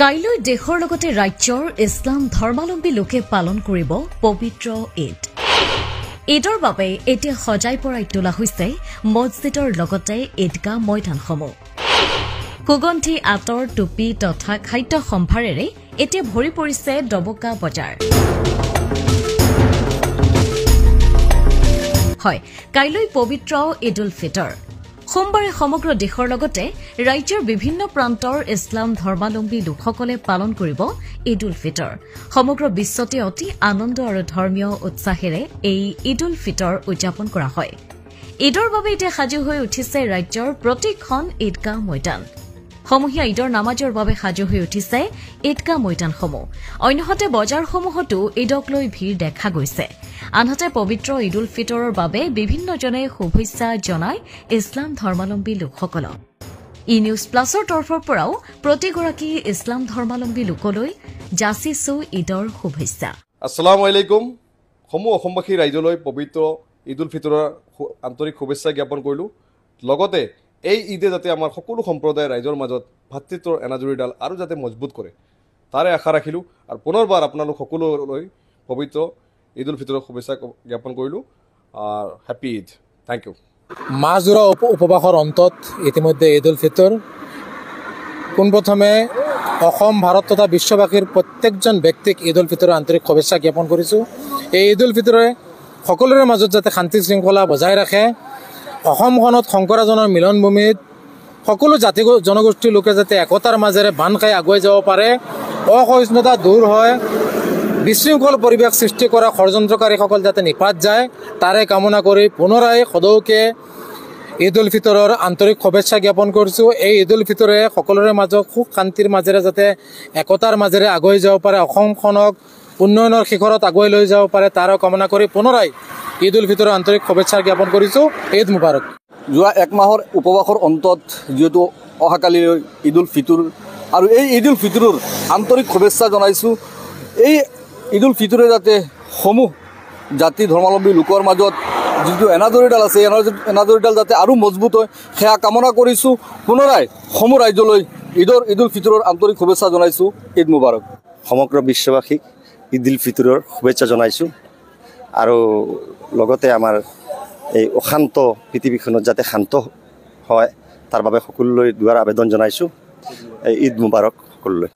কাইলৈ দেশৰ লগতে ৰাজ্যৰ ইছলাম ধৰ্মাৱলম্বী লোকে পালন কৰিব পবিত্ৰ ঈদ। ঈদৰ বাবে এতিয়া সজাই পৰাই তোলা হৈছে মছজিদৰ লগতে ঈদগাহ ময়দানসমূহ। সুগন্ধি আতৰ টুপি তথা খাদ্য সম্ভাৰেৰে এতিয়া ভৰি পৰিছে ডবকা বজাৰ। হয়, কাইলৈ পবিত্ৰ ঈদ উল ফিতৰ। সোমবাৰে সমগ্ৰ দেশৰ লগতে ৰাজ্যৰ বিভিন্ন প্ৰান্তৰ ইছলাম ধৰ্মাৱলম্বী লোকসকলে পালন কৰিব ঈদ উল ফিতৰ। সমগ্ৰ বিশ্বতে অতি আনন্দ আৰু ধৰ্মীয় উৎসাহেৰে এই ঈদ উল ফিতৰ উদযাপন কৰা হয়। ঈদৰ বাবে এতিয়া সাজু হৈ উঠিছে ৰাজ্যৰ প্ৰতিখন ঈদগাহ ময়দান। সমূহীয়া ঈদৰ নামাজৰ বাবে সাজু হৈ উঠিছে ঈদগাহ ময়দানসমূহ। অন্যহাতে বজাৰসমূহতো ঈদক লৈ ভিৰ দেখা গৈছে। আনহাতে পবিত্ৰ ঈদ উল ফিতৰৰ বাবে বিভিন্নজনে শুভেচ্ছা জনায় ইছলাম ধৰ্মাৱলম্বী লোকসকলক। ই নিউজ প্লাছৰ তৰফৰ পৰাও প্ৰতিগৰাকী ইছলাম ধৰ্মাৱলম্বী লোকলৈ যাচিছো ঈদৰ শুভেচ্ছা। আসসালামু আলাইকুম। সমূহ অসমবাসী ৰাইজলৈ পবিত্ৰ ঈদ উল ফিতৰৰ আন্তৰিক শুভেচ্ছা জ্ঞাপন কৰিলোঁ। লগতে এই ঈদে যাতে আমাৰ সকলো সম্প্ৰদায়ৰ ৰাইজৰ মাজত ভাতৃত্বৰ এনাজৰীডাল আৰু যাতে মজবুত কৰে তাৰে আশা ৰাখিলোঁ আৰু পুনৰবাৰ আপোনালোক সকলোলৈ পবিত্ৰ ঈদ উল ফিতৰৰ শুভেচ্ছা জ্ঞাপন কৰিলোঁ। হেপী ঈদ। Thank you. মাহজোৰা উপবাসৰ অন্তত ইতিমধ্যে ঈদ উল ফিতৰ। পোনপ্ৰথমে অসম ভাৰত তথা বিশ্ববাসীৰ প্ৰত্যেকজন ব্যক্তিক ঈদ উল ফিতৰৰ আন্তৰিক শুভেচ্ছা জ্ঞাপন কৰিছোঁ। এই ঈদ উল ফিতৰে সকলোৰে মাজত যাতে শান্তি শৃংখলা বজাই ৰাখে, অসমখনত শংকৰাজনৰ মিলনভূমিত সকলো জাতি জনগোষ্ঠীৰ লোকে যাতে একতাৰ মাজেৰে বান্ধ খাই আগুৱাই যাব পাৰে, অসহিষ্ণুতা দূৰ হয়, বিশৃংখল পৰিৱেশ সৃষ্টি কৰা ষড়যন্ত্ৰকাৰীসকল যাতে নিপাত যায় তাৰে কামনা কৰি পুনৰাই সদৌকে ঈদ উল ফিতৰৰ আন্তৰিক শুভেচ্ছা জ্ঞাপন কৰিছোঁ। এই ঈদ উল ফিতৰে সকলোৰে মাজত সুখ শান্তিৰ মাজেৰে যাতে একতাৰ মাজেৰে আগুৱাই যাব পাৰে, অসমখনক উন্নয়নৰ শিখৰত আগুৱাই লৈ যাব পাৰে তাৰো কামনা কৰি পুনৰাই ঈদ উল ফিতৰৰ আন্তৰিক শুভেচ্ছা জ্ঞাপন কৰিছোঁ। ঈদ মুবাৰক। যোৱা এক মাহৰ উপবাসৰ অন্তত যিহেতু অহাকালি ঈদ উল ফিতৰ আৰু এই ঈদ উল ফিতৰৰ আন্তৰিক শুভেচ্ছা জনাইছোঁ। এই ঈদ উল ফিতৰে যাতে সমূহ জাতি ধৰ্মাৱলম্বী লোকৰ মাজত যিটো এনাজৰীডাল আছে এনাজৰীডাল যাতে আৰু মজবুত হয় সেয়া কামনা কৰিছোঁ। পুনৰাই সমূহ ৰাজ্যলৈ ঈদ উল ফিতৰৰ আন্তৰিক শুভেচ্ছা জনাইছোঁ। ঈদ মুবাৰক। সমগ্ৰ বিশ্ববাসীক ঈদ উল ফিতৰৰ শুভেচ্ছা জনাইছোঁ আৰু লগতে আমাৰ এই অশান্ত পৃথিৱীখনত যাতে শান্ত হয় তাৰ বাবে সকলোলৈ দুৱাৰ আবেদন জনাইছোঁ। ঈদ মুবাৰক সকলোলৈ।